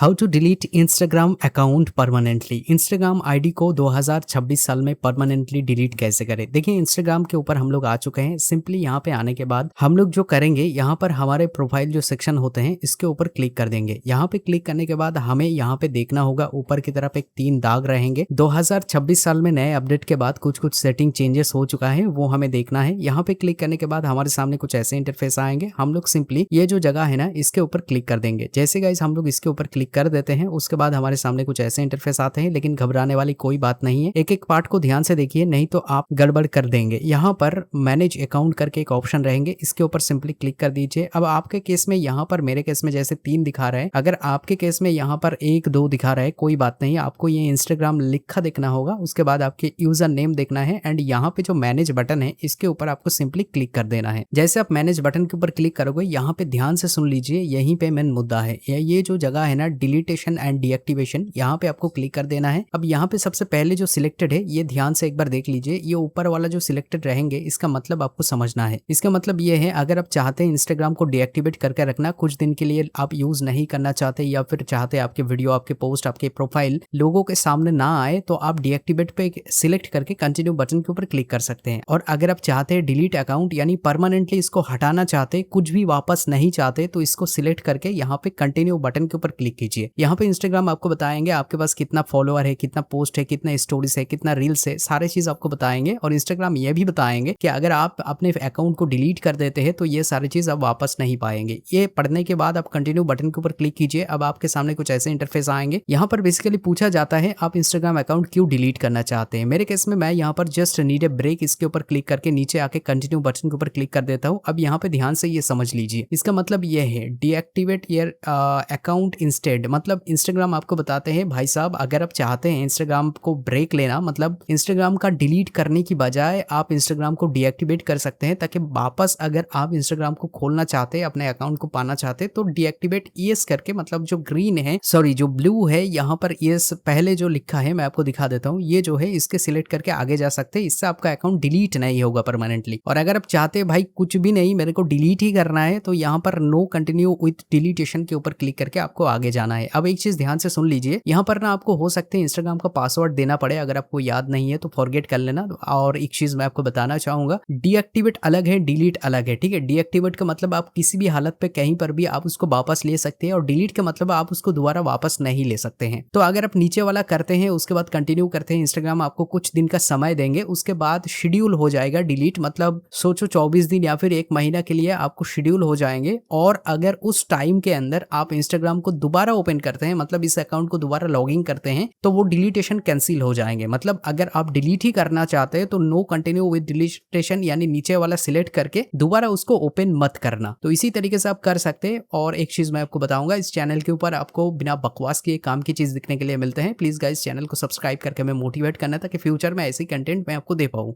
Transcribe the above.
How to delete Instagram account permanently. Instagram ID को 2026 साल में परमानेंटली डिलीट कैसे करें। देखिए इंस्टाग्राम के ऊपर हम लोग आ चुके हैं। सिंपली यहाँ पे आने के बाद हम लोग जो करेंगे, यहाँ पर हमारे प्रोफाइल जो सेक्शन होते हैं इसके ऊपर क्लिक कर देंगे। यहाँ पे क्लिक करने के बाद हमें यहाँ पे देखना होगा ऊपर की तरफ एक 3 दाग रहेंगे। 2026 साल में नए अपडेट के बाद कुछ सेटिंग चेंजेस हो चुका है, वो हमें देखना है। यहाँ पे क्लिक करने के बाद हमारे सामने कुछ ऐसे इंटरफेस आएंगे। हम लोग सिंपली ये जो जगह है ना इसके ऊपर क्लिक कर देंगे। जैसे गाइस हम लोग इसके ऊपर क्लिक कर देते हैं, उसके बाद हमारे सामने कुछ ऐसे इंटरफेस आते हैं, लेकिन घबराने वाली कोई बात नहीं है। एक एक पार्ट को ध्यान से देखिए, नहीं तो आप गड़बड़ कर देंगे। यहाँ पर मैनेज अकाउंट करके एक ऑप्शन रहेंगे, इसके ऊपर सिंपली क्लिक कर दीजिए। अब आपके केस में यहाँ पर, मेरे केस में जैसे 3 दिखा रहा है, अगर आपके केस में यहाँ पर 1 2 दिखा रहा है, कोई बात नहीं। आपको ये इंस्टाग्राम लिखा देखना होगा, उसके बाद आपके यूजर नेम देखना है एंड यहाँ पे जो मैनेज बटन है इसके ऊपर आपको सिंपली क्लिक कर देना है। जैसे आप मैनेज बटन के ऊपर क्लिक करोगे, यहाँ पे ध्यान से सुन लीजिए, यहीं पे मेन मुद्दा है। ये जो जगह है ना डिलीटेशन एंड डीएक्टिवेशन, यहाँ पे आपको क्लिक कर देना है। अब यहाँ पे सबसे पहले जो सिलेक्टेड है, ये ध्यान से एक बार देख लीजिए। ये ऊपर वाला जो सिलेक्टेड रहेंगे, इसका मतलब आपको समझना है। इसका मतलब ये है, अगर आप चाहते हैं इंस्टाग्राम को डीएक्टिवेट करके रखना, कुछ दिन के लिए आप यूज नहीं करना चाहते, या फिर चाहते आपके वीडियो, आपके पोस्ट, आपके प्रोफाइल लोगों के सामने ना आए, तो आप डीएक्टिवेट पे सिलेक्ट करके कंटिन्यू बटन के ऊपर क्लिक कर सकते हैं। और अगर आप चाहते हैं डिलीट अकाउंट, यानी परमानेंटली इसको हटाना चाहते, कुछ भी वापस नहीं चाहते, तो इसको सिलेक्ट करके यहाँ पे कंटिन्यू बटन के ऊपर क्लिक कीजिए। यहाँ पे इंस्टाग्राम आपको बताएंगे आपके पास कितना फॉलोअर है, कितना पोस्ट है, कितना स्टोरीज है, कितना रील्स है, सारे चीज आपको बताएंगे। और इंस्टाग्राम ये भी बताएंगे कि अगर आप अपने अकाउंट को डिलीट कर देते हैं तो ये सारी चीज आप वापस नहीं पाएंगे। ये पढ़ने के बाद आप कंटिन्यू बटन के ऊपर क्लिक कीजिए। अब आपके सामने कुछ ऐसे इंटरफेस आएंगे। यहाँ पर बेसिकली पूछा जाता है आप इंस्टाग्राम अकाउंट क्यों डिलीट करना चाहते हैं। मेरे केस में मैं यहाँ पर जस्ट नीड ए ब्रेक, इसके ऊपर क्लिक करके नीचे आके कंटिन्यू बटन के ऊपर क्लिक कर देता हूँ। अब यहाँ पे ध्यान से ये समझ लीजिए, इसका मतलब ये है डीएक्टिवेट योर अकाउंट इंस्टेड। मतलब इंस्टाग्राम आपको बताते हैं भाई साहब, अगर आप चाहते हैं इंस्टाग्राम को ब्रेक लेना, मतलब इंस्टाग्राम का डिलीट करने की बजाय आप इंस्टाग्राम को डीएक्टिवेट कर सकते हैं, ताकि वापस अगर आप इंस्टाग्राम को खोलना चाहते हैं, अपने अकाउंट को पाना चाहते हैं, तो डीएक्टिवेट यस करके, मतलब जो ग्रीन है, सॉरी जो ब्लू है, यहाँ पर यस पहले जो लिखा है मैं आपको दिखा देता हूँ, ये जो है इसके सिलेक्ट करके आगे जा सकते हैं। इससे आपका अकाउंट डिलीट नहीं होगा परमानेंटली। और अगर आप चाहते हैं भाई कुछ भी नहीं, मेरे को डिलीट ही करना है, तो यहाँ पर नो कंटिन्यू विथ डिलीटेशन के ऊपर क्लिक करके आपको आगे जाना है। अब एक चीज ध्यान से सुन लीजिए, यहाँ पर ना आपको हो सकते हैं इंस्टाग्राम का पासवर्ड देना पड़े, अगर आपको याद नहीं है तो फॉरगेट कर लेना। और एक चीज मैं आपको बताना चाहूंगा, डीएक्टिवेट अलग है, डिलीट अलग है, ठीक है। डीएक्टिवेट का मतलब आप किसी भी हालत पे कहीं पर भी आप उसको वापस ले सकते हैं, और डिलीट का मतलब आप उसको दोबारा वापस नहीं ले सकते हैं। तो अगर आप नीचे वाला करते हैं, उसके बाद कंटिन्यू करते हैं, इंस्टाग्राम आपको कुछ दिन का समय देंगे, उसके बाद शेड्यूल हो जाएगा डिलीट। मतलब सोचो 24 दिन या फिर 1 महीना के लिए आपको शेड्यूल हो जाएंगे। और अगर उस टाइम के अंदर आप इंस्टाग्राम को दोबारा ओपन करते हैं, मतलब इस अकाउंट को दोबारा लॉगिन करते हैं, तो वो डिलीटेशन कैंसिल हो जाएंगे। मतलब अगर आप डिलीट ही करना चाहते हैं तो नो कंटिन्यू विद डिलीटेशन, यानी नीचे वाला सिलेक्ट करके दोबारा उसको ओपन मत करना। तो इसी तरीके से आप कर सकते हैं। और एक चीज मैं आपको बताऊंगा, इस चैनल के ऊपर आपको बिना बकवास के काम की चीज दिखने के लिए मिलते हैं। प्लीज गाइस चैनल को सब्सक्राइब करके हमें मोटिवेट करना, ताकि फ्यूचर में ऐसी कंटेंट मैं आपको दे पाऊं।